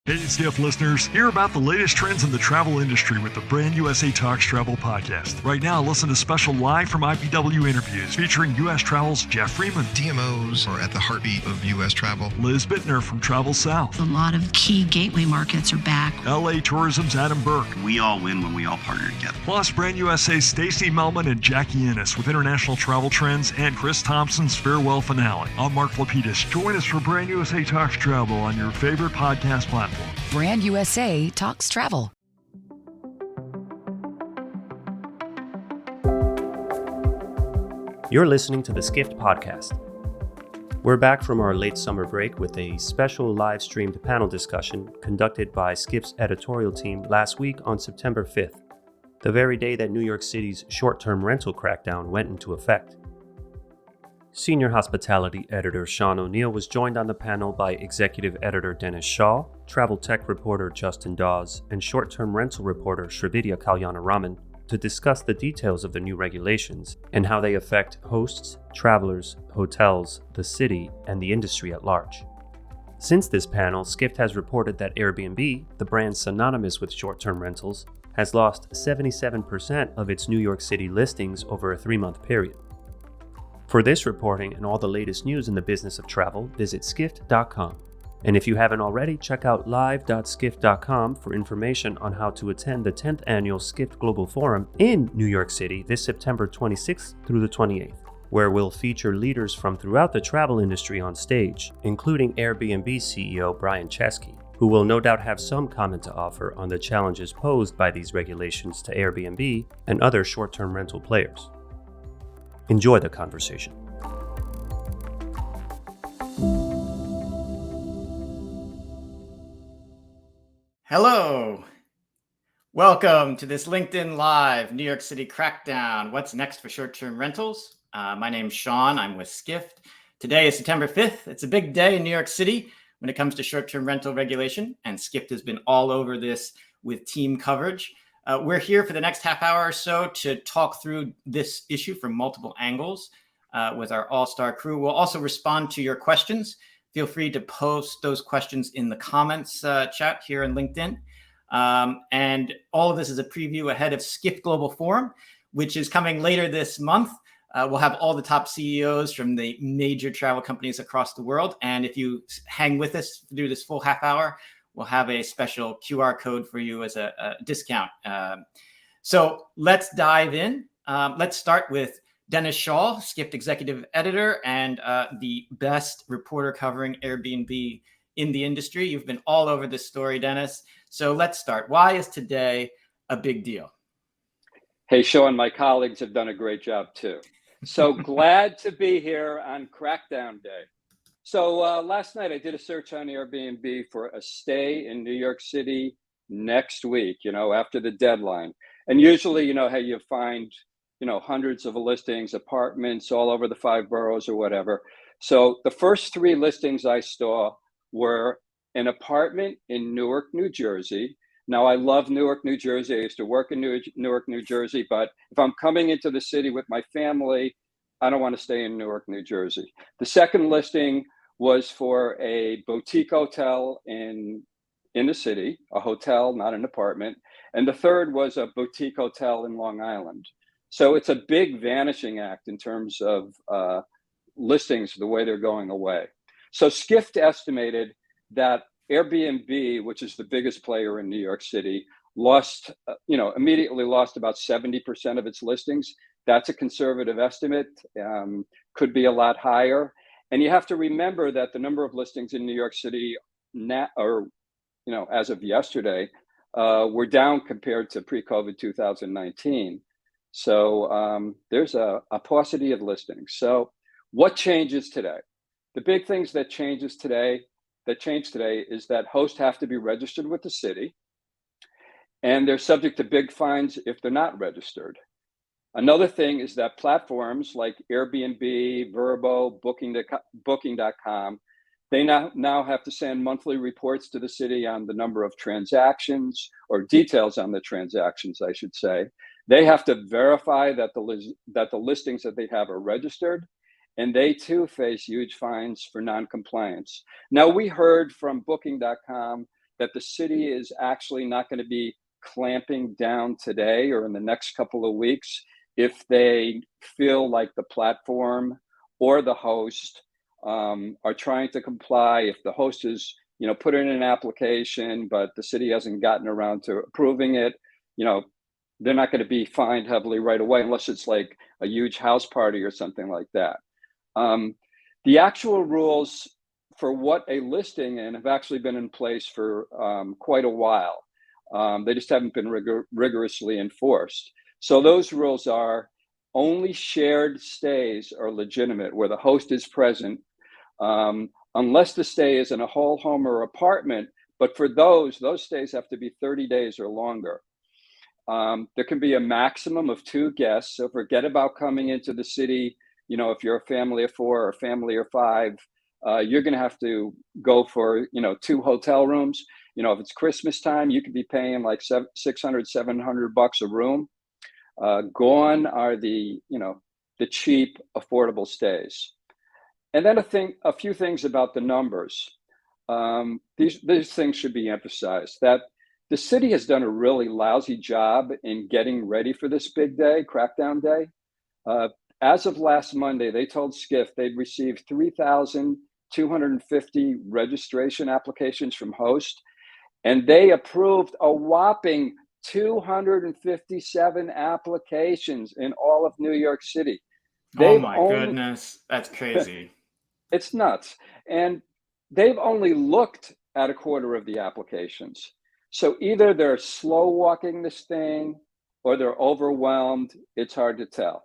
Hey, Skift listeners, hear about the latest trends in the travel industry with the Brand USA Talks Travel podcast. Right now, listen to special live from IPW interviews featuring U.S. Travel's Jeff Freeman. DMOs are at the heartbeat of U.S. travel. Liz Bittner from Travel South. A lot of key gateway markets are back. LA Tourism's Adam Burke. We all win when we all partner together. Plus, Brand USA's Stacey Melman and Jackie Ennis with international travel trends and Chris Thompson's farewell finale. I'm Mark Lapidus. Join us for Brand USA Talks Travel on your favorite podcast platform. Brand USA Talks Travel. You're listening to the Skift podcast. We're back from our late summer break with a special live-streamed panel discussion conducted by Skift's editorial team last week on September 5th, the very day that New York City's short-term rental crackdown went into effect. Senior hospitality editor Sean O'Neill was joined on the panel by executive editor Dennis Schaal, travel tech reporter Justin Dawes, and short-term rental reporter Srividya Kalyanaraman to discuss the details of the new regulations and how they affect hosts, travelers, hotels, the city, and the industry at large. Since this panel, Skift has reported that Airbnb, the brand synonymous with short-term rentals, has lost 77% of its New York City listings over a 3-month period. For this reporting and all the latest news in the business of travel, visit skift.com. And if you haven't already, check out live.skift.com for information on how to attend the 10th annual Skift Global Forum in New York City this September 26th through the 28th, where we'll feature leaders from throughout the travel industry on stage, including Airbnb CEO Brian Chesky, who will no doubt have some comment to offer on the challenges posed by these regulations to Airbnb and other short-term rental players. Enjoy the conversation. Hello. Welcome to this LinkedIn Live New York City Crackdown. What's next for short-term rentals? My name's Sean. I'm with Skift. Today is September 5th. It's a big day in New York City when it comes to short-term rental regulation, and Skift has been all over this with team coverage. We're here for the next half hour or so to talk through this issue from multiple angles with our all-star crew. We'll also respond to your questions. Feel free to post those questions in the comments chat here on LinkedIn. And all of this is a preview ahead of Skift Global Forum, which is coming later this month. We'll have all the top CEOs from the major travel companies across the world. And if you hang with us through this full half hour, we'll have a special QR code for you as a discount. So let's dive in. Let's start with Dennis Schaal, Skift executive editor and the best reporter covering Airbnb in the industry. You've been all over this story, Dennis. So let's start. Why is today a big deal? Hey, Sean, my colleagues have done a great job too. So glad to be here on Crackdown Day. So last night I did a search on Airbnb for a stay in New York City next week, after the deadline. And usually, how you find, hundreds of listings, apartments all over the 5 boroughs or whatever. So the first 3 listings I saw were an apartment in Newark, New Jersey. Now, I love Newark, New Jersey. I used to work in Newark, New Jersey. But if I'm coming into the city with my family, I don't want to stay in Newark, New Jersey. The second listing was for a boutique hotel in the city, a hotel, not an apartment. And the third was a boutique hotel in Long Island. So it's a big vanishing act in terms of listings, the way they're going away. So Skift estimated that Airbnb, which is the biggest player in New York City, immediately lost about 70% of its listings. That's a conservative estimate, could be a lot higher. And you have to remember that the number of listings in New York City as of yesterday, were down compared to pre-COVID 2019. So there's a paucity of listings. So what changes today? The big things that change today is that hosts have to be registered with the city, and they're subject to big fines if they're not registered. Another thing is that platforms like Airbnb, Vrbo, Booking.com, they now have to send monthly reports to the city on the number of transactions, or details on the transactions, I should say. They have to verify that the listings that they have are registered, and they too face huge fines for non-compliance. Now, we heard from Booking.com that the city is actually not going to be clamping down today or in the next couple of weeks if they feel like the platform or the host are trying to comply. If the host is, put in an application, but the city hasn't gotten around to approving it, they're not going to be fined heavily right away unless it's like a huge house party or something like that. The actual rules for what a listing in have actually been in place for quite a while. They just haven't been rigorously enforced. So those rules are only shared stays are legitimate where the host is present, unless the stay is in a whole home or apartment. But for those stays have to be 30 days or longer. There can be a maximum of 2 guests. So forget about coming into the city. If you're a family of 4 or a family of 5, you're going to have to go for, 2 hotel rooms. If it's Christmas time, you could be paying like $600, $700 a room. Gone are the cheap, affordable stays. And then a few things about the numbers. These things should be emphasized, that the city has done a really lousy job in getting ready for this big day, Crackdown Day. As of last Monday, they told Skift they'd received 3,250 registration applications from hosts, and they approved a whopping 257 applications in all of New York City. Oh my goodness, that's crazy. It's nuts. And they've only looked at a quarter of the applications. So either they're slow walking this thing or they're overwhelmed. It's hard to tell.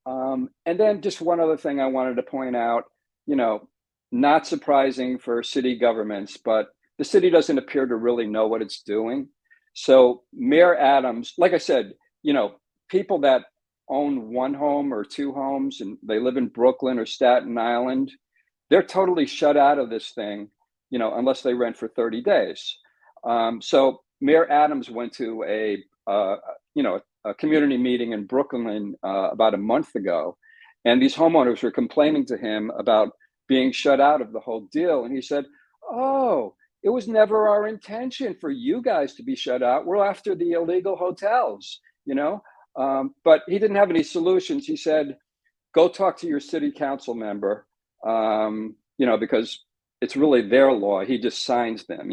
And then just one other thing I wanted to point out, not surprising for city governments, but the city doesn't appear to really know what it's doing. So Mayor Adams, like I said, people that own 1 home or 2 homes and they live in Brooklyn or Staten Island, they're totally shut out of this thing, unless they rent for 30 days. So Mayor Adams went to a community meeting in Brooklyn about a month ago, and these homeowners were complaining to him about being shut out of the whole deal. And he said, "Oh, it was never our intention for you guys to be shut out. We're after the illegal hotels, But he didn't have any solutions. He said, "Go talk to your city council member, because it's really their law. He just signs them,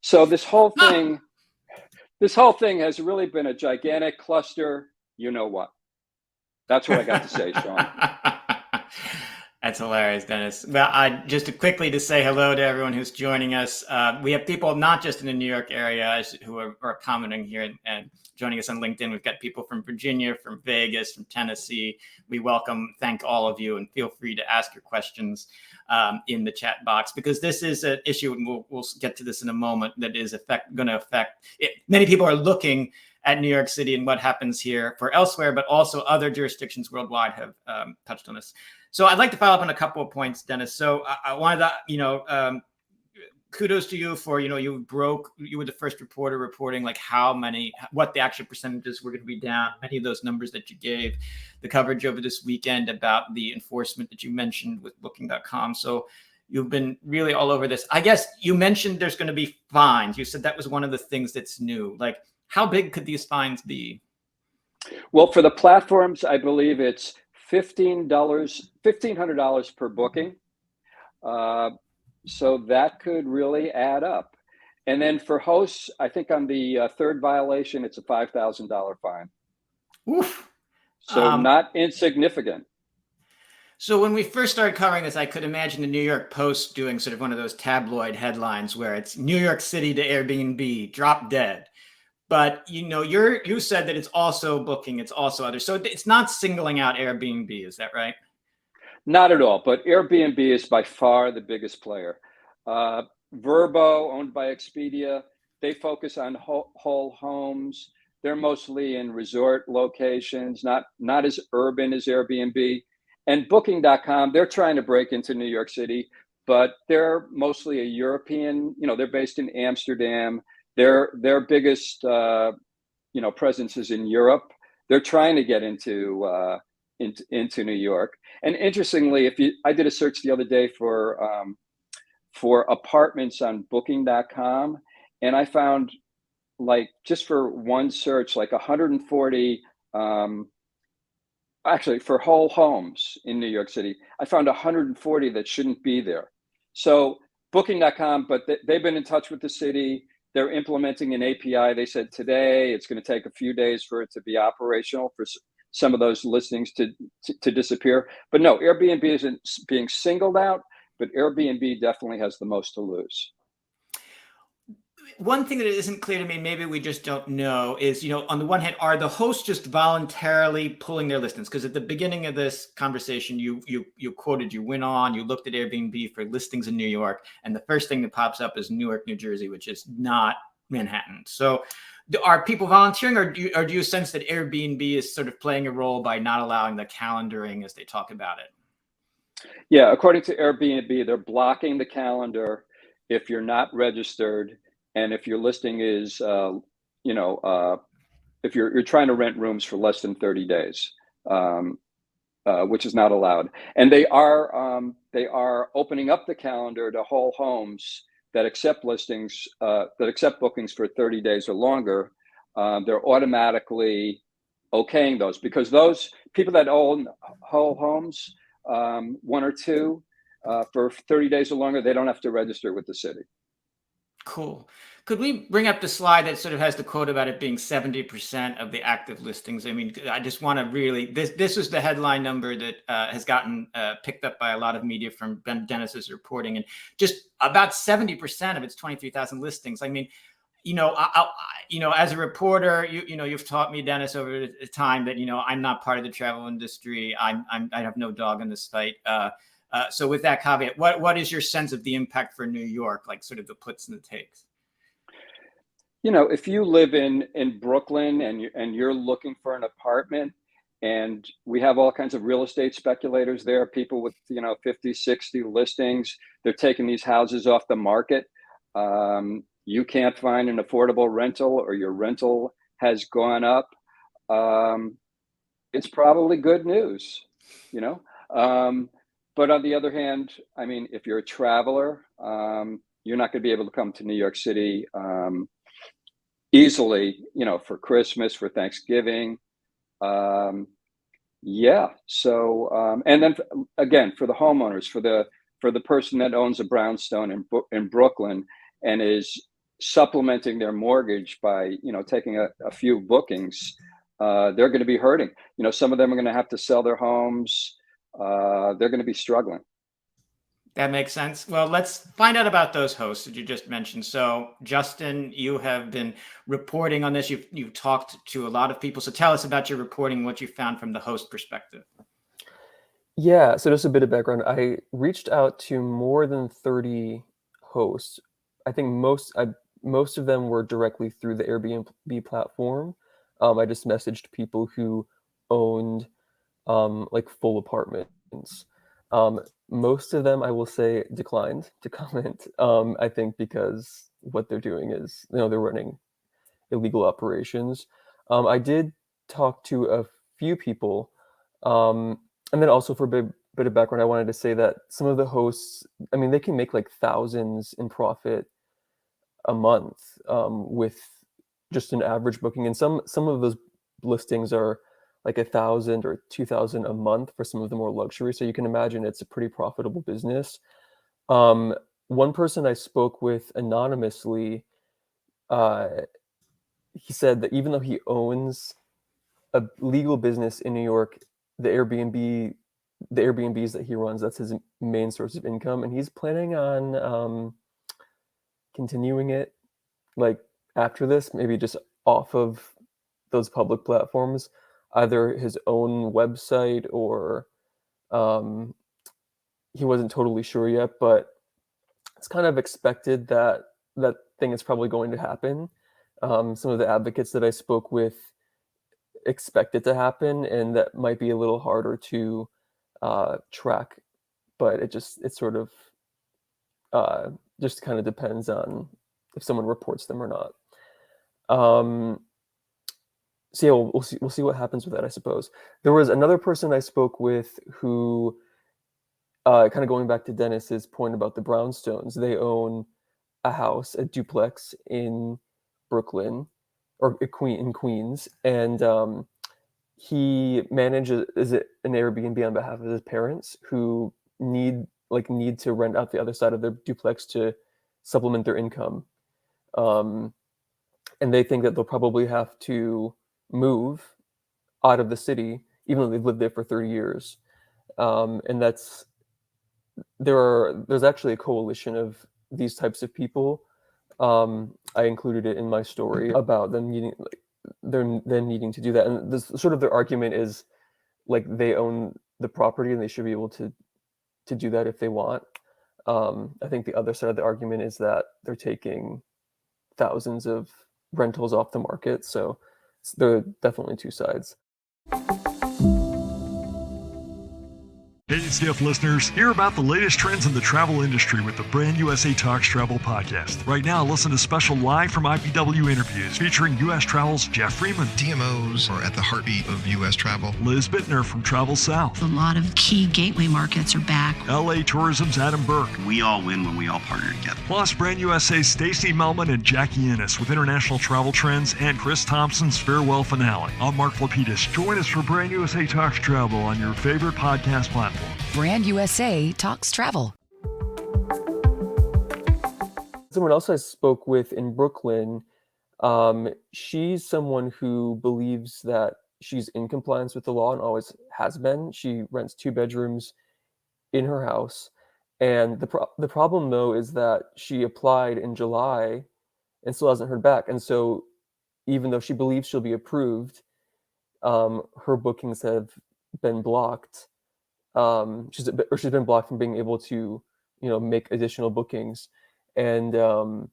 So this whole thing has really been a gigantic cluster. You know what? That's what I got to say, Sean. That's hilarious, Dennis. Well, just quickly to say hello to everyone who's joining us. We have people not just in the New York area who are commenting here and joining us on LinkedIn. We've got people from Virginia, from Vegas, from Tennessee. We thank all of you, and feel free to ask your questions in the chat box, because this is an issue, and we'll get to this in a moment, that is going to affect it. Many people are looking at New York City and what happens here for elsewhere, but also other jurisdictions worldwide have touched on this. So I'd like to follow up on a couple of points, Dennis. So I wanted to, kudos to you for, you were the first reporter reporting like what the actual percentages were going to be down. Many of those numbers that you gave, the coverage over this weekend about the enforcement that you mentioned with Booking.com. So you've been really all over this. I guess you mentioned there's going to be fines. You said that was one of the things that's new. Like, how big could these fines be? Well, for the platforms, I believe it's $1,500 per booking. So that could really add up. And then for hosts, I think on the third violation, it's a $5,000 fine. Oof. So not insignificant. So when we first started covering this, I could imagine the New York Post doing sort of one of those tabloid headlines where it's New York City to Airbnb, drop dead. But you said that it's also Booking, it's also others. So it's not singling out Airbnb, is that right? Not at all, but Airbnb is by far the biggest player. Vrbo, owned by Expedia, they focus on whole homes. They're mostly in resort locations, not as urban as Airbnb. And Booking.com, they're trying to break into New York City, but they're mostly a European, they're based in Amsterdam. Their biggest, presence is in Europe. They're trying to get into New York. And interestingly, I did a search the other day for apartments on Booking.com, and I found, like, just for one search, like 140, actually for whole homes in New York City, I found 140 that shouldn't be there. So booking.com, but they've been in touch with the city. They're implementing an API. They said today it's going to take a few days for it to be operational for some of those listings to disappear. But no, Airbnb isn't being singled out, but Airbnb definitely has the most to lose. One thing that isn't clear to me, maybe we just don't know, is, on the one hand, are the hosts just voluntarily pulling their listings? Because at the beginning of this conversation, you quoted, you went on, you looked at Airbnb for listings in New York, and the first thing that pops up is Newark, New Jersey, which is not Manhattan. So are people volunteering, or do you sense that Airbnb is sort of playing a role by not allowing the calendaring as they talk about it? Yeah, according to Airbnb, they're blocking the calendar if you're not registered. And if your listing is, if you're trying to rent rooms for less than 30 days, which is not allowed. And they are opening up the calendar to whole homes that accept listings, that accept bookings for 30 days or longer. They're automatically okaying those, because those people that own whole homes, one or two, for 30 days or longer, they don't have to register with the city. Cool. Could we bring up the slide that sort of has the quote about it being 70% of the active listings? I mean, I just want to really, this is the headline number that has gotten picked up by a lot of media from Dennis's reporting, and just about 70% of its 23,000 listings. I mean, as a reporter, you've taught me, Dennis, over the time that, I'm not part of the travel industry. I have no dog in this fight. So with that caveat, what is your sense of the impact for New York, like sort of the puts and the takes? If you live in Brooklyn and you're looking for an apartment, and we have all kinds of real estate speculators there, people with 50, 60 listings, they're taking these houses off the market. You can't find an affordable rental, or your rental has gone up. It's probably good news, But on the other hand, I mean, if you're a traveler, you're not going to be able to come to New York City easily, for Christmas, for Thanksgiving. So, and then again, for the homeowners, for the person that owns a brownstone in Brooklyn and is supplementing their mortgage by, taking a few bookings, they're going to be hurting. Some of them are going to have to sell their homes. They're going to be struggling. That makes sense. Well, let's find out about those hosts that you just mentioned. So, Justin, you have been reporting on this. You've talked to a lot of people. So tell us about your reporting, what you found from the host perspective. Yeah, so just a bit of background. I reached out to more than 30 hosts. I think most of them were directly through the Airbnb platform. I just messaged people who owned like full apartments. Most of them, I will say, declined to comment. I think because what they're doing is, they're running illegal operations. I did talk to a few people, and then also for a bit of background, I wanted to say that some of the hosts, I mean, they can make like thousands in profit a month with just an average booking, and some of those listings are like 1,000 or 2,000 a month for some of the more luxury. So you can imagine it's a pretty profitable business. One person I spoke with anonymously, he said that even though he owns a legal business in New York, the Airbnbs that he runs, that's his main source of income, and he's planning on continuing it like after this, maybe just off of those public platforms, either his own website or he wasn't totally sure yet, but it's kind of expected that that thing is probably going to happen. Some of the advocates that I spoke with expect it to happen, and that might be a little harder to track, but it sort of just kind of depends on if someone reports them or not. So yeah, we'll see what happens with that, I suppose. There was another person I spoke with who, kind of going back to Dennis's point about the brownstones, they own a house, a duplex in Brooklyn or in Queens, and he manages an Airbnb on behalf of his parents who need to rent out the other side of their duplex to supplement their income. And they think that they'll probably have to move out of the city, even though they've lived there for 30 years. And there's actually a coalition of these types of people. I included it in my story about them needing to do that. And this sort of their argument is like they own the property and they should be able to do that if they want. I think the other side of the argument is that they're taking thousands of rentals off the market. So there are definitely two sides. Hey, Skift listeners, hear about the latest trends in the travel industry with the Brand USA Talks Travel podcast. Right now, listen to special live from IPW interviews featuring U.S. Travel's Jeff Freeman. DMOs are at the heartbeat of U.S. travel. Liz Bittner from Travel South. A lot of key gateway markets are back. LA Tourism's Adam Burke. We all win when we all partner together. Plus, Brand USA's Stacey Melman and Jackie Ennis with international travel trends and Chris Thompson's farewell finale. I'm Mark Lapidus. Join us for Brand USA Talks Travel on your favorite podcast platform. Brand USA Talks Travel. Someone else I spoke with in Brooklyn, she's someone who believes that she's in compliance with the law and always has been. She rents 2 bedrooms in her house. And the problem, though, is that she applied in July and still hasn't heard back. And so even though she believes she'll be approved, her bookings have been blocked. She's been blocked from being able to, make additional bookings, and so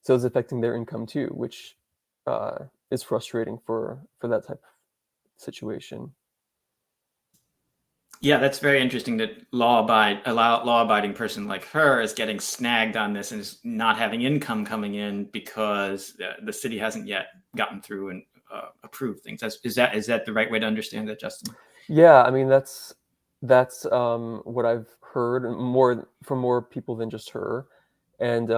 it's affecting their income too, which is frustrating for that type of situation. Yeah, that's very interesting that law-abiding person like her is getting snagged on this and is not having income coming in because the city hasn't yet gotten through and approved things. Is that the right way to understand that, Justin? Yeah, I mean that's what I've heard from more people than just her. And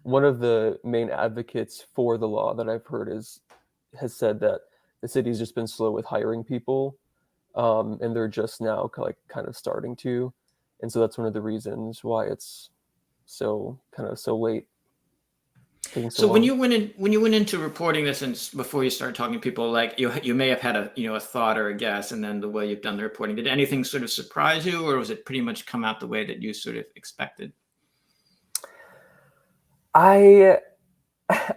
one of the main advocates for the law that I've heard has said that the city's just been slow with hiring people, and they're just now kind of starting to. And so that's one of the reasons why it's so late. So when you went into reporting this and before you started talking to people, like you may have had a thought or a guess, and then the way you've done the reporting, did anything sort of surprise you, or was it pretty much come out the way that you sort of expected? I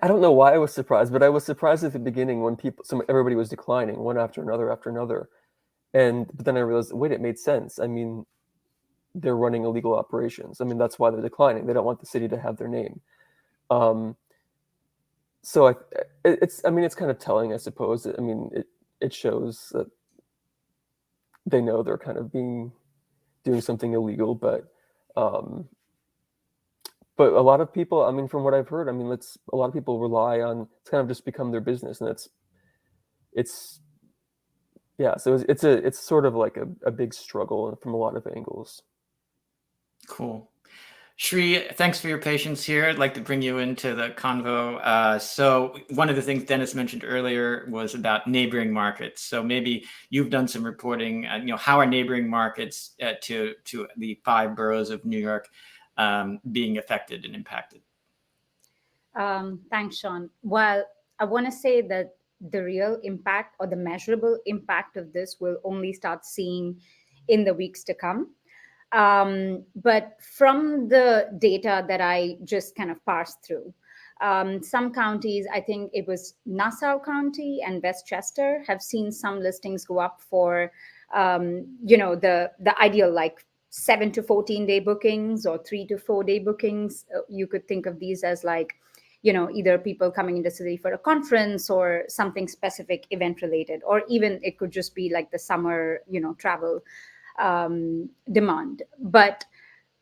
don't know why I was surprised, but I was surprised at the beginning when everybody was declining one after another, but then I realized, wait, it made sense. I mean, they're running illegal operations. I mean, that's why they're declining. They don't want the city to have their name. So it's kind of telling, I suppose. I mean, it shows that they know they're kind of doing something illegal, but a lot of people, I mean, from what I've heard, I mean, a lot of people rely on, it's kind of just become their business, and so it's sort of like a big struggle from a lot of angles. Cool. Sri, thanks for your patience here. I'd like to bring you into the convo. So one of the things Dennis mentioned earlier was about neighboring markets. So maybe you've done some reporting. How are neighboring markets to the 5 boroughs of New York being affected and impacted? Thanks, Sean. Well, I want to say that the real impact or the measurable impact of this will only start seeing in the weeks to come. But from the data that I just kind of parsed through, some counties, I think it was Nassau County and Westchester, have seen some listings go up for, the ideal like 7 to 14 day bookings or 3 to 4 day bookings. You could think of these as like, either people coming into the city for a conference or something specific event related, or even it could just be like the summer, travel demand. But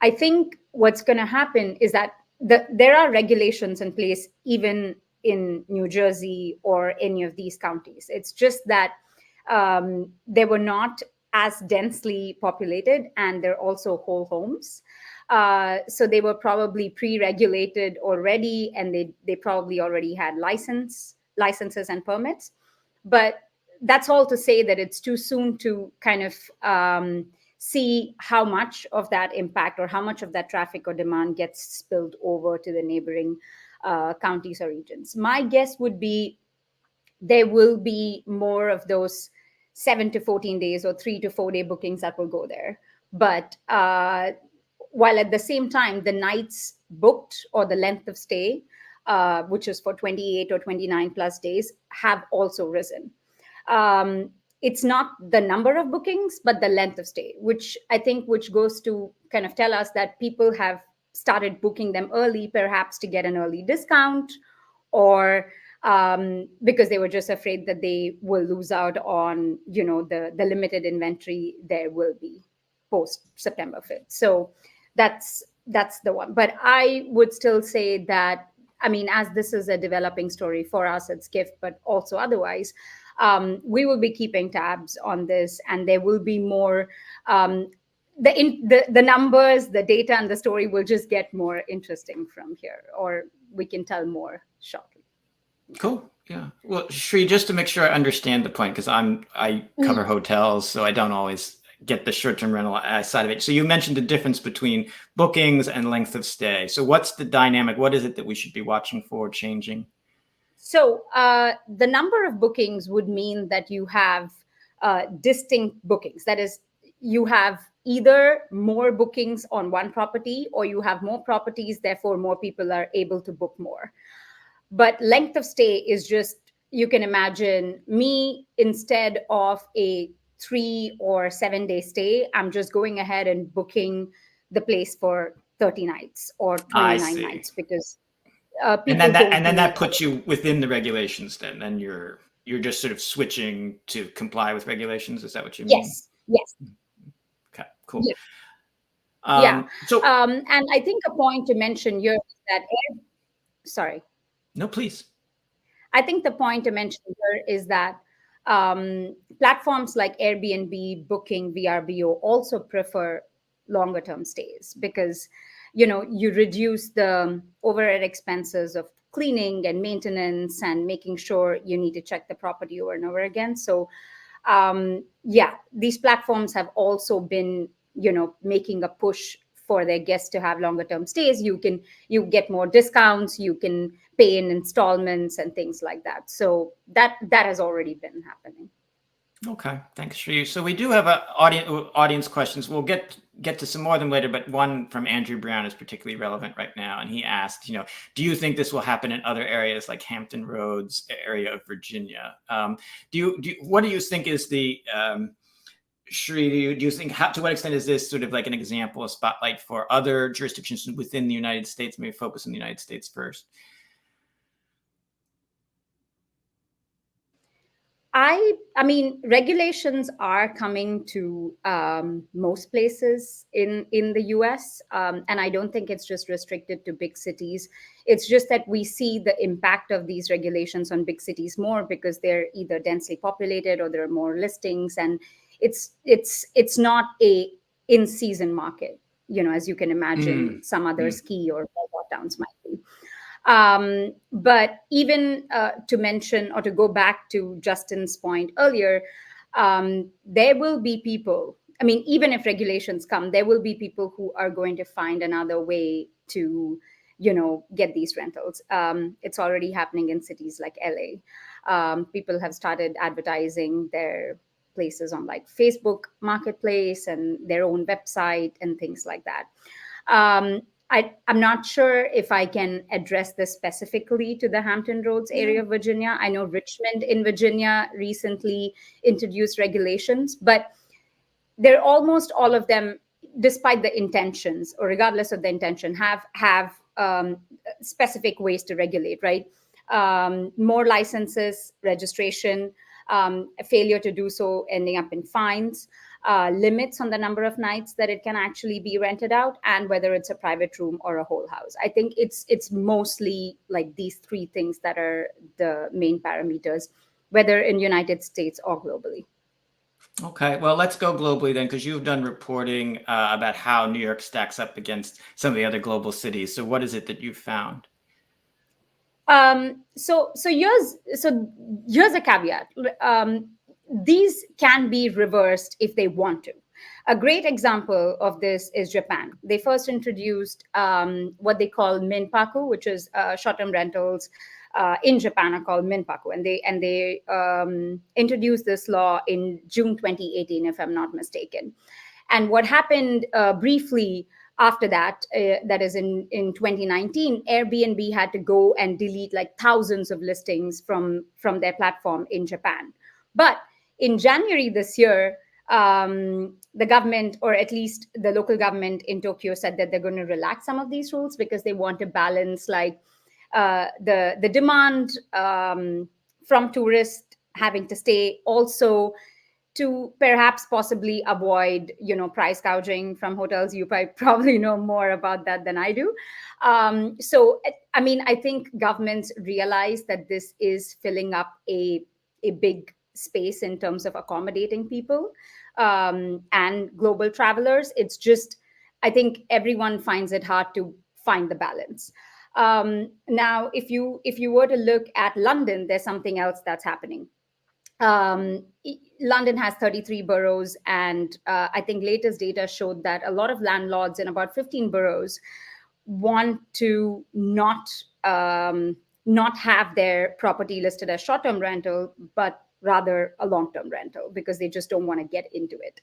I think what's going to happen is that there are regulations in place even in New Jersey or any of these counties. It's just that they were not as densely populated, and they're also whole homes. So they were probably pre-regulated already, and they probably already had licenses and permits. But that's all to say that it's too soon to kind of see how much of that impact or how much of that traffic or demand gets spilled over to the neighboring counties or regions. My guess would be there will be more of those 7 to 14 days or 3 to 4 day bookings that will go there. But while at the same time, the nights booked or the length of stay, which is for 28 or 29 plus days, have also risen. It's not the number of bookings, but the length of stay, which goes to kind of tell us that people have started booking them early, perhaps to get an early discount, or because they were just afraid that they will lose out on, the limited inventory there will be post September 5th. So that's the one. But I would still say that, I mean, as this is a developing story for us at Skift, but also otherwise, we will be keeping tabs on this, and there will be more. The numbers, the data, and the story will just get more interesting from here, or we can tell more shortly. Cool. Yeah. Well, Sri, just to make sure I understand the point, because I cover hotels, so I don't always get the short-term rental side of it. So you mentioned the difference between bookings and length of stay. So what's the dynamic? What is it that we should be watching for changing? So the number of bookings would mean that you have distinct bookings. That is, you have either more bookings on one property, or you have more properties, therefore more people are able to book more. But length of stay is just, you can imagine me, instead of a 3 or 7 day stay, I'm just going ahead and booking the place for 30 nights or 29 nights, because and then that puts you within the regulations. Then you're just sort of switching to comply with regulations. Is that what you mean? Yes. Okay, cool. Yeah. And I think a point to mention here is that sorry. No, please. I think the point to mention here is that platforms like Airbnb, Booking, VRBO also prefer longer term stays, because you reduce the overhead expenses of cleaning and maintenance and making sure you need to check the property over and over again. So these platforms have also been making a push for their guests to have longer term stays. You get more discounts, you can pay in installments and things like that. So that has already been happening. Okay, thanks, Sri. So we do have audience questions. We'll get to some more of them later, but one from Andrew Brown is particularly relevant right now, and he asked, do you think this will happen in other areas like Hampton Roads area of Virginia? What do you think is the Sri, do you think, to what extent is this sort of like an example, a spotlight for other jurisdictions within the United States? Maybe focus on the United States first. I mean, regulations are coming to most places in the US, and I don't think it's just restricted to big cities. It's just that we see the impact of these regulations on big cities more, because they're either densely populated or there are more listings, and it's not a in-season market, as you can imagine some other ski or resort towns might be. But even to mention, or to go back to Justin's point earlier, there will be people, I mean, even if regulations come, there will be people who are going to find another way to, get these rentals. It's already happening in cities like LA. People have started advertising their places on like Facebook Marketplace and their own website and things like that. I'm not sure if I can address this specifically to the Hampton Roads area of Virginia. I know Richmond in Virginia recently introduced regulations, but they're almost all of them, despite the intentions or regardless of the intention, have specific ways to regulate, right? More licenses, registration, a failure to do so ending up in fines, limits on the number of nights that it can actually be rented out, and whether it's a private room or a whole house. I think it's mostly like these three things that are the main parameters, whether in United States or globally. Okay, well, let's go globally then, because you've done reporting about how New York stacks up against some of the other global cities. So what is it that you've found? So here's a caveat. These can be reversed if they want to. A great example of this is Japan. They first introduced what they call minpaku, which is short-term rentals in Japan are called minpaku, and they introduced this law in June 2018, if I'm not mistaken. And what happened briefly after that, that is in 2019, Airbnb had to go and delete like thousands of listings from their platform in Japan. But in January this year, the government, or at least the local government in Tokyo, said that they're going to relax some of these rules because they want to balance like the demand from tourists having to stay, also to perhaps possibly avoid, price gouging from hotels. You probably know more about that than I do. So, I mean, I think governments realize that this is filling up a big space in terms of accommodating people and global travelers. It's just, I think everyone finds it hard to find the balance. Now, if you were to look at London, there's something else that's happening. London has 33 boroughs, and I think latest data showed that a lot of landlords in about 15 boroughs want to not have their property listed as short-term rental, but rather a long-term rental, because they just don't want to get into it.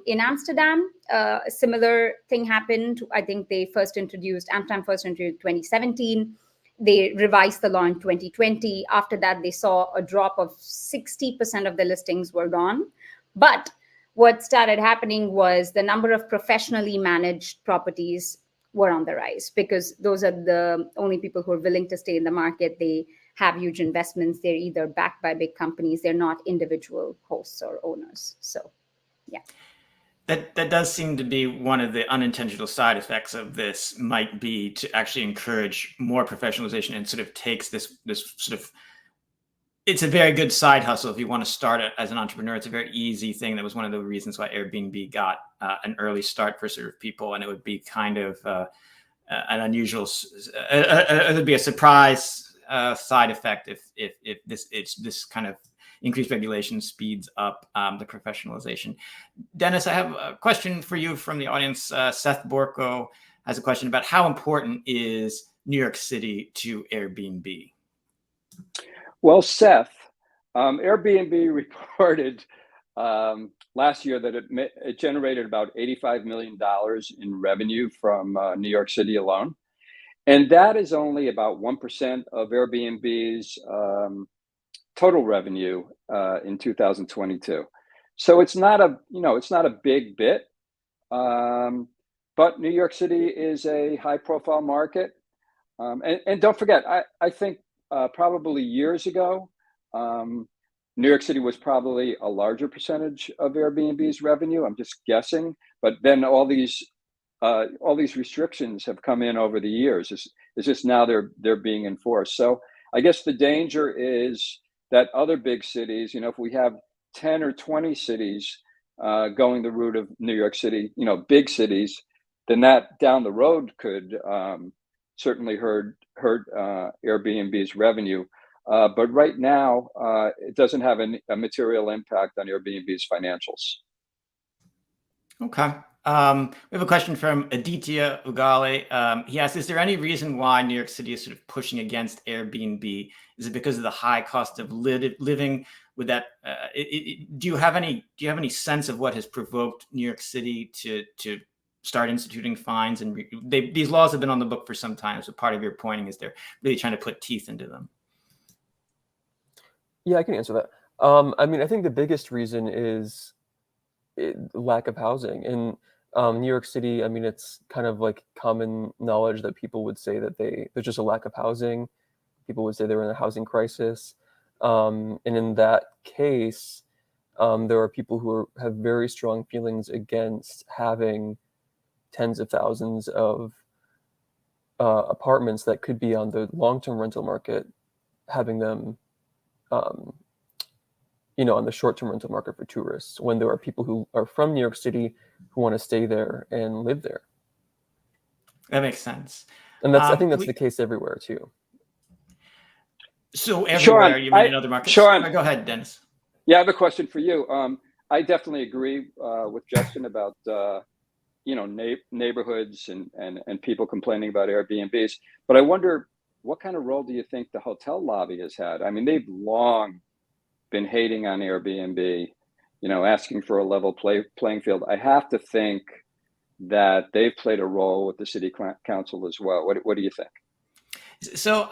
In Amsterdam, a similar thing happened. I think Amsterdam first introduced 2017. They revised the law in 2020. After that, they saw a drop of 60% of the listings were gone. But what started happening was the number of professionally managed properties were on the rise, because those are the only people who are willing to stay in the market. They have huge investments. They're either backed by big companies. They're not individual hosts or owners. So, yeah. That does seem to be one of the unintentional side effects of this, might be to actually encourage more professionalization, and sort of takes this sort of, it's a very good side hustle if you want to start it as an entrepreneur. It's a very easy thing. That was one of the reasons why Airbnb got an early start for sort of people, and it would be kind of an unusual, it would be a surprise side effect if this kind of increased regulation speeds up the professionalization. Dennis, I have a question for you from the audience. Seth Borko has a question about how important is New York City to Airbnb? Well, Seth, Airbnb reported last year that it generated about $85 million in revenue from New York City alone. And that is only about 1% of Airbnb's total revenue in 2022. So it's not a big bit, but New York City is a high profile market. And don't forget, I think probably years ago, New York City was probably a larger percentage of Airbnb's revenue. I'm just guessing, but then all these restrictions have come in over the years. It's just now they're being enforced. So I guess the danger is that other big cities, if we have 10 or 20 cities going the route of New York City, big cities, then that down the road could certainly hurt Airbnb's revenue. But right now, it doesn't have a material impact on Airbnb's financials. Okay. We have a question from Aditya Ugale. He asks, is there any reason why New York City is sort of pushing against Airbnb? Is it because of the high cost of living? With that, do you have any sense of what has provoked New York City to start instituting fines? And these laws have been on the book for some time. So part of your pointing is they're really trying to put teeth into them. Yeah, I can answer that. I mean, I think the biggest reason is lack of housing in New York City. I mean, it's kind of like common knowledge that people would say that there's just a lack of housing. People would say they're in a housing crisis. And in that case, there are people who have very strong feelings against having tens of thousands of apartments that could be on the long-term rental market, having them on the short-term rental market for tourists when there are people who are from New York City who want to stay there and live there. That makes sense. And I think that's the case everywhere too. So everywhere, you mean in other markets? Sean, go ahead, Dennis. Yeah, I have a question for you. I definitely agree with Justin about neighborhoods and people complaining about Airbnbs. But I wonder, what kind of role do you think the hotel lobby has had? I mean, they've long been hating on Airbnb, asking for a level playing field. I have to think that they've played a role with the city council as well. What do you think? So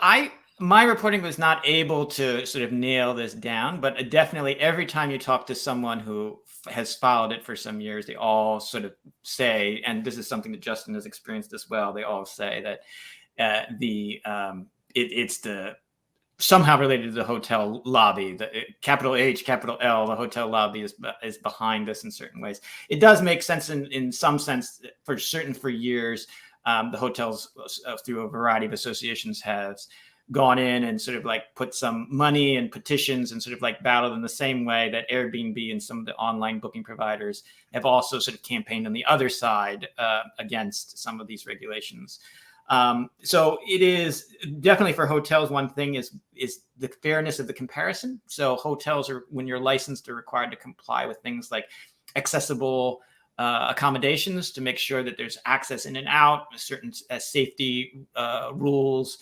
my reporting was not able to sort of nail this down, but definitely every time you talk to someone who has followed it for some years, they all sort of say, and this is something that Justin has experienced as well, they all say that it's the somehow related to the hotel lobby, the capital H, capital L, the hotel lobby is behind this in certain ways. It does make sense in some sense for years. The hotels through a variety of associations has gone in and sort of like put some money and petitions and sort of like battled in the same way that Airbnb and some of the online booking providers have also sort of campaigned on the other side against some of these regulations. So it is definitely for hotels. One thing is the fairness of the comparison. So hotels are, when you're licensed, are required to comply with things like accessible accommodations to make sure that there's access in and out, certain safety rules,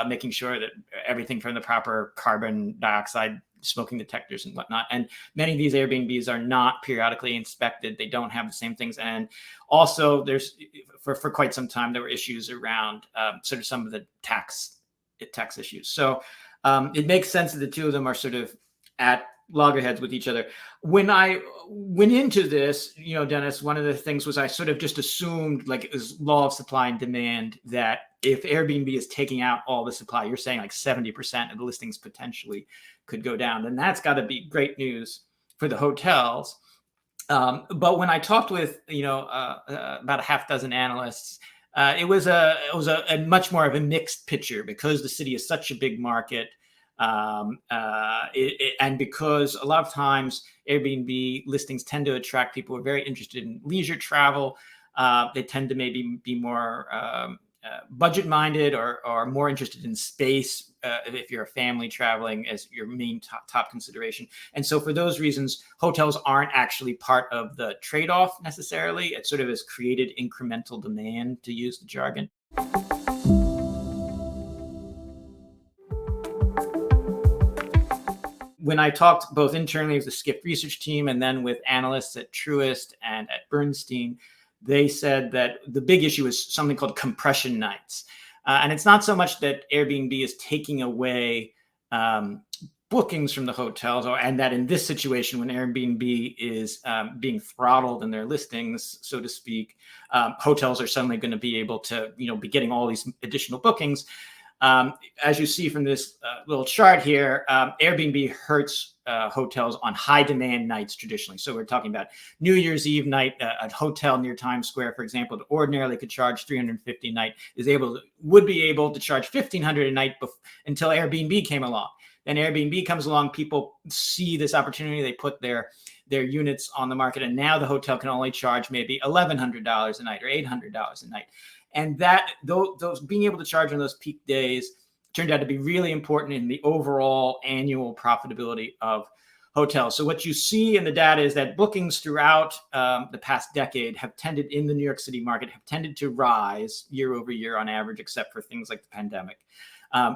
making sure that everything from the proper carbon dioxide smoking detectors and whatnot. And many of these Airbnbs are not periodically inspected. They don't have the same things. And also there's, for quite some time, there were issues around sort of some of the tax issues. So it makes sense that the two of them are sort of at loggerheads with each other. When I went into this, Dennis, one of the things was I sort of just assumed, like, it was law of supply and demand, that if Airbnb is taking out all the supply, you're saying like 70% of the listings potentially could go down, then that's got to be great news for the hotels. But when I talked with about a half dozen analysts, it was a much more of a mixed picture, because the city is such a big market. And because a lot of times Airbnb listings tend to attract people who are very interested in leisure travel. They tend to maybe be more budget-minded or more interested in space if you're a family traveling as your main top consideration. And so for those reasons, hotels aren't actually part of the trade-off necessarily. It sort of has created incremental demand, to use the jargon. When I talked both internally with the Skift research team and then with analysts at Truist and at Bernstein, they said that the big issue is something called compression nights. And it's not so much that Airbnb is taking away bookings from the hotels, and that in this situation, when Airbnb is being throttled in their listings, so to speak, hotels are suddenly going to be able to be getting all these additional bookings. As you see from this little chart here, Airbnb hurts hotels on high demand nights traditionally. So we're talking about New Year's Eve night. A hotel near Times Square, for example, that ordinarily could charge $350 a night would be able to charge $1,500 a night until Airbnb came along. Then Airbnb comes along, people see this opportunity, they put their units on the market, and now the hotel can only charge maybe $1,100 a night or $800 a night. And that those being able to charge on those peak days turned out to be really important in the overall annual profitability of hotels. So what you see in the data is that bookings throughout the past decade in the New York City market have tended to rise year over year on average, except for things like the pandemic.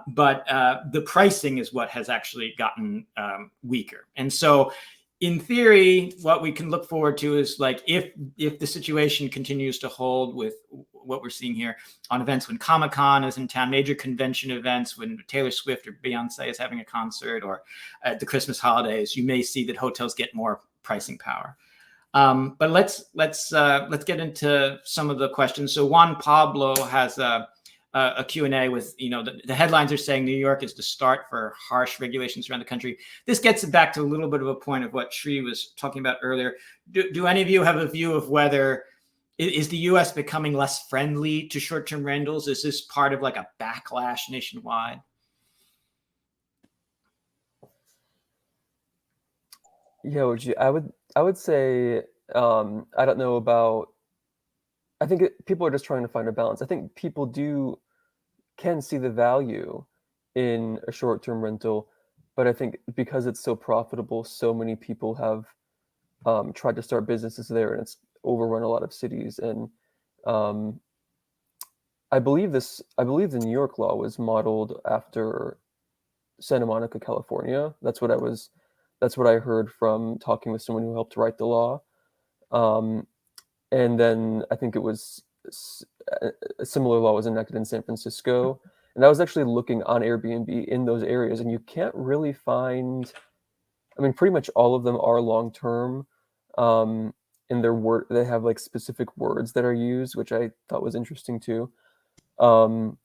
But the pricing is what has actually gotten weaker. And so in theory, what we can look forward to is, like, if the situation continues to hold with what we're seeing here on events when Comic-Con is in town, major convention events, when Taylor Swift or Beyonce is having a concert, or at the Christmas holidays, you may see that hotels get more pricing power. But let's get into some of the questions. So Juan Pablo has a Q&A with, the headlines are saying New York is the start for harsh regulations around the country. This gets back to a little bit of a point of what Sri was talking about earlier. Do any of you have a view of whether, is the US becoming less friendly to short-term rentals? Is this part of like a backlash nationwide? Yeah, I would say I don't know about. I think people are just trying to find a balance. I think people can see the value in a short-term rental, but I think because it's so profitable, so many people have tried to start businesses there, and it's overrun a lot of cities. And um, I believe the New York law was modeled after Santa Monica, California. That's what I heard from talking with someone who helped write the law. Um, and then I think a similar law was enacted in San Francisco. And I was actually looking on Airbnb in those areas, and you can't really find. I mean, pretty much all of them are long term. In their word, they have like specific words that are used, which I thought was interesting too. Um,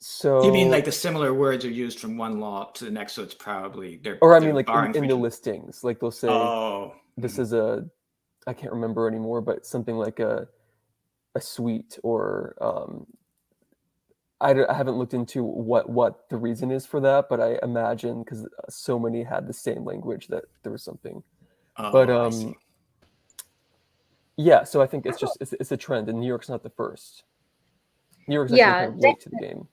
You mean so, like the similar words are used from one law to the next, so it's probably or I they're mean, like borrowing from in the each other. listings, like they'll say Oh, this is I can't remember anymore, but something like a suite, or I haven't looked into what the reason is for that, but I imagine because so many had the same language that there was something. But I see. yeah, so I think it's a trend, and New York's not the first. New York's actually Yeah, kind of late to the game.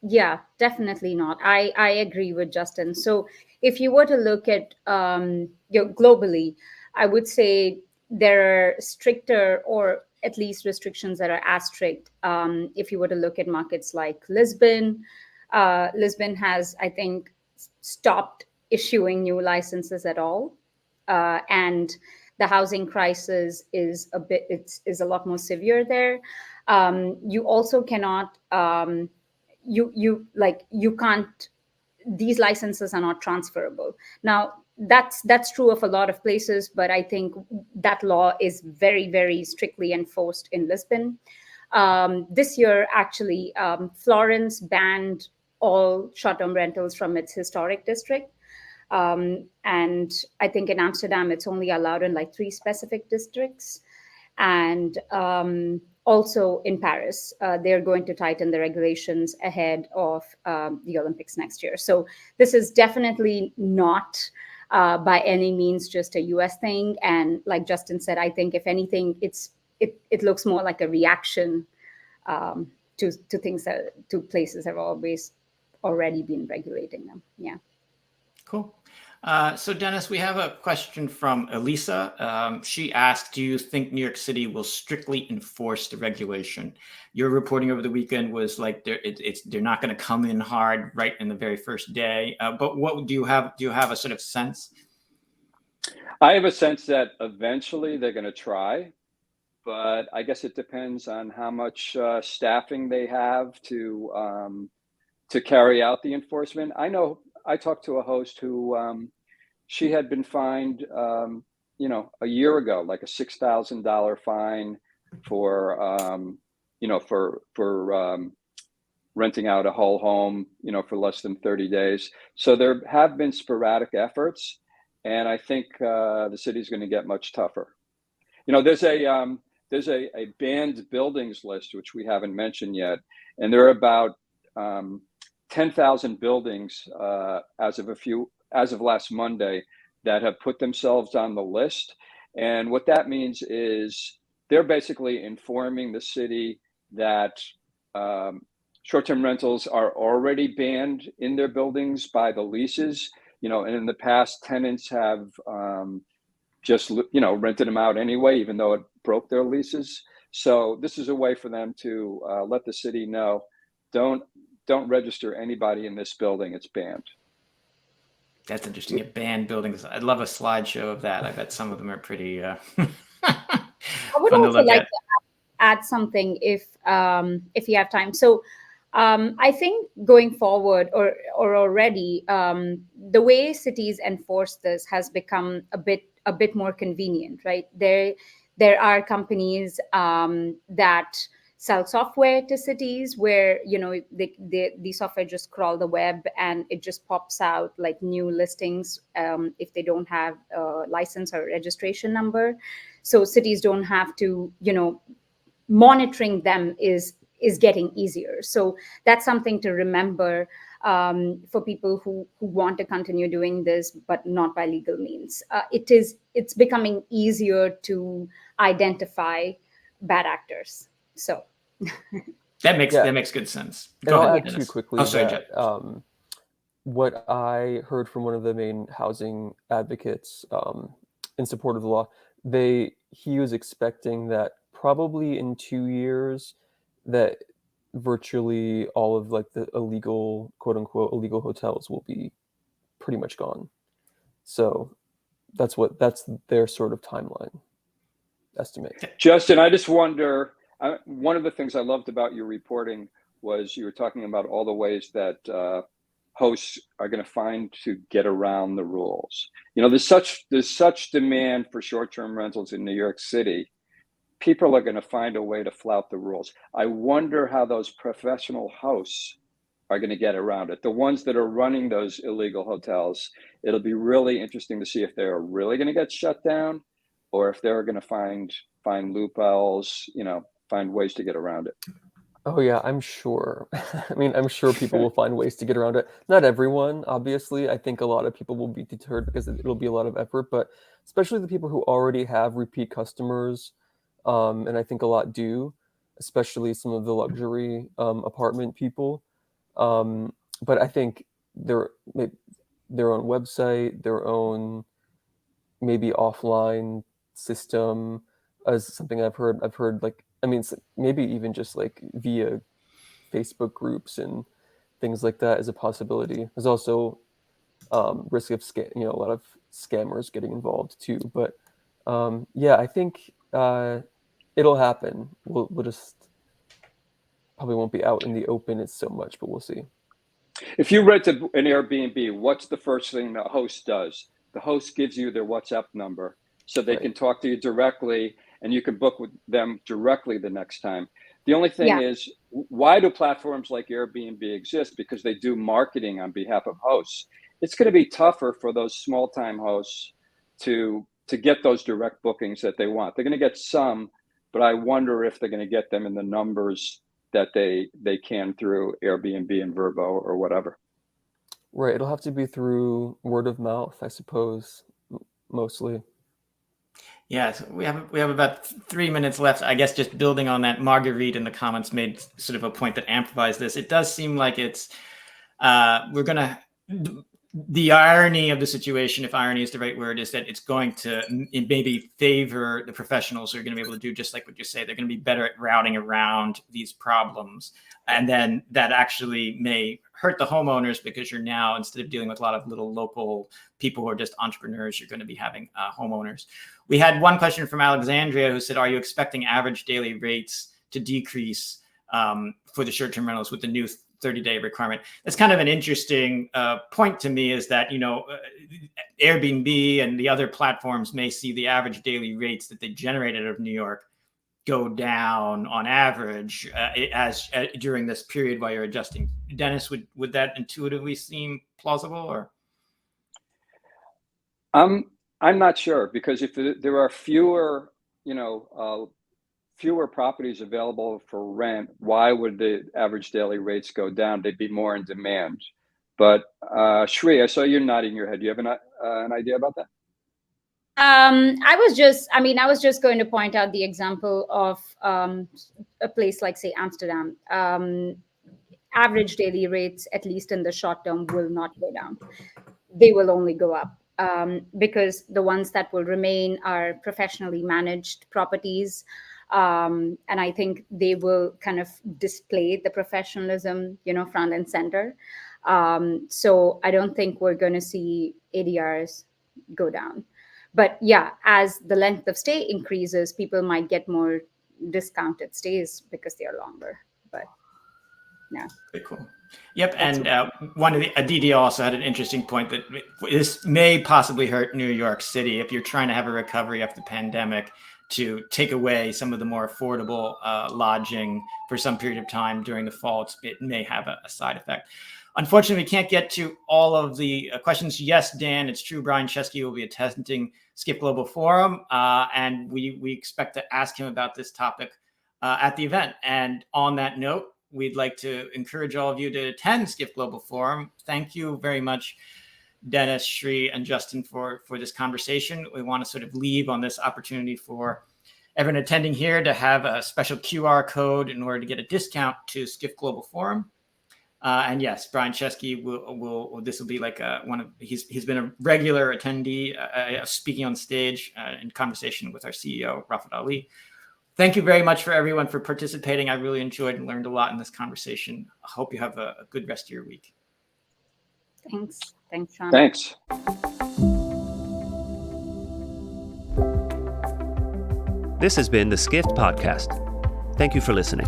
yeah, definitely not. I agree with Justin. So if you were to look at globally, I would say there are stricter, or at least restrictions that are as strict. If you were to look at markets like Lisbon, Lisbon has, I think, stopped issuing new licenses at all, and the housing crisis is a lot more severe there. You also cannot. You can't, these licenses are not transferable. Now that's true of a lot of places, but I think that law is very, very strictly enforced in Lisbon. This year, actually, Florence banned all short-term rentals from its historic district. And I think in Amsterdam, it's only allowed in like 3 specific districts. And also in Paris, they're going to tighten the regulations ahead of the Olympics next year. So this is definitely not by any means just a US thing. And like Justin said, I think if anything, it looks more like a reaction to things to places that have already been regulating them. Yeah. Cool. So Dennis, we have a question from Elisa. She asked, do you think New York City will strictly enforce the regulation? Your reporting over the weekend was like they're not going to come in hard right in the very first day. But what do you have? Do you have a sort of sense? I have a sense that eventually they're going to try, but I guess it depends on how much staffing they have to carry out the enforcement. I know I talked to a host who she had been fined, a year ago, like a $6,000 fine for, renting out a whole home, for less than 30 days. So there have been sporadic efforts, and I think the city's going to get much tougher. There's a banned buildings list, which we haven't mentioned yet, and there are about 10,000 buildings as of last Monday that have put themselves on the list. And what that means is they're basically informing the city that short-term rentals are already banned in their buildings by the leases. And in the past, tenants have just rented them out anyway, even though it broke their leases. So this is a way for them to let the city know, don't register anybody in this building. It's banned. That's interesting. Banned buildings. I'd love a slideshow of that. I bet some of them are pretty I would fun to also look like at. to add something if you have time. So I think going forward, or already, the way cities enforce this has become a bit more convenient, right? There are companies that sell software to cities where the software just crawl the web and it just pops out like new listings if they don't have a license or registration number. So cities don't have to, monitoring them is getting easier. So that's something to remember. for people who want to continue doing this, but not by legal means. It's becoming easier to identify bad actors. So that makes good sense. And I'll add Dennis. too quickly sorry, that what I heard from one of the main housing advocates in support of the law, he was expecting that probably in 2 years that virtually all of like the illegal, quote unquote, illegal hotels will be pretty much gone. So that's their sort of timeline estimate. Justin, I just wonder, one of the things I loved about your reporting was you were talking about all the ways that hosts are going to find to get around the rules. You know, there's such demand for short-term rentals in New York City. People are going to find a way to flout the rules. I wonder how those professional hosts are going to get around it. The ones that are running those illegal hotels, it'll be really interesting to see if they're really going to get shut down or if they're going to find loopholes, find ways to get around it. Oh yeah, I'm sure. I mean, I'm sure people will find ways to get around it. Not everyone, obviously. I think a lot of people will be deterred because it'll be a lot of effort, but especially the people who already have repeat customers, and I think a lot do, especially some of the luxury apartment people. But I think their own website, their own maybe offline system is something I've heard. Like, I mean, maybe even just like via Facebook groups and things like that is a possibility. There's also risk of a lot of scammers getting involved too. But yeah, I think it'll happen. We'll just probably won't be out in the open so much, but we'll see. If you rent an Airbnb, what's the first thing the host does? The host gives you their WhatsApp number so they can talk to you directly and you can book with them directly the next time. The only thing is, why do platforms like Airbnb exist? Because they do marketing on behalf of hosts. It's going to be tougher for those small-time hosts to get those direct bookings that they want. They're going to get some, but I wonder if they're going to get them in the numbers that they can through Airbnb and Vrbo or whatever. Right. It'll have to be through word of mouth, I suppose, mostly. Yeah, so we have about 3 minutes left. I guess just building on that, Marguerite in the comments made sort of a point that amplifies this. It does seem like it's the irony of the situation, if irony is the right word, is that it's going to maybe favor the professionals who are going to be able to do just like what you say. They're going to be better at routing around these problems. And then that actually may hurt the homeowners because you're now, instead of dealing with a lot of little local people who are just entrepreneurs, you're going to be having homeowners. We had one question from Alexandria who said, are you expecting average daily rates to decrease for the short-term rentals with the new 30-day requirement? That's kind of an interesting point to me, is that, Airbnb and the other platforms may see the average daily rates that they generate out of New York go down on average during this period while you're adjusting. Dennis, would that intuitively seem plausible, or? I'm not sure, because if there are fewer properties available for rent, why would the average daily rates go down? They'd be more in demand. But Shri, I saw you nodding your head. Do you have an idea about that? I was just going to point out the example of a place like, say, Amsterdam. Average daily rates, at least in the short term, will not go down. They will only go up. Because the ones that will remain are professionally managed properties. And I think they will kind of display the professionalism, front and center. So I don't think we're going to see ADRs go down. But yeah, as the length of stay increases, people might get more discounted stays because they are longer. But no. Very cool. Yep, and Aditi also had an interesting point that this may possibly hurt New York City if you're trying to have a recovery after the pandemic, to take away some of the more affordable lodging for some period of time during the fall. It may have a side effect. Unfortunately, we can't get to all of the questions. Yes, Dan, it's true. Brian Chesky will be attending Skift Global Forum, and we expect to ask him about this topic at the event. And on that note, we'd like to encourage all of you to attend Skift Global Forum. Thank you very much, Dennis, Sri, and Justin for this conversation. We want to sort of leave on this opportunity for everyone attending here to have a special QR code in order to get a discount to Skift Global Forum. And yes, Brian Chesky will this will be like he's been a regular attendee, speaking on stage in conversation with our CEO, Rafat Ali. Thank you very much for everyone for participating. I really enjoyed and learned a lot in this conversation. I hope you have a good rest of your week. Thanks, Sean. Thanks. This has been the Skift Podcast. Thank you for listening.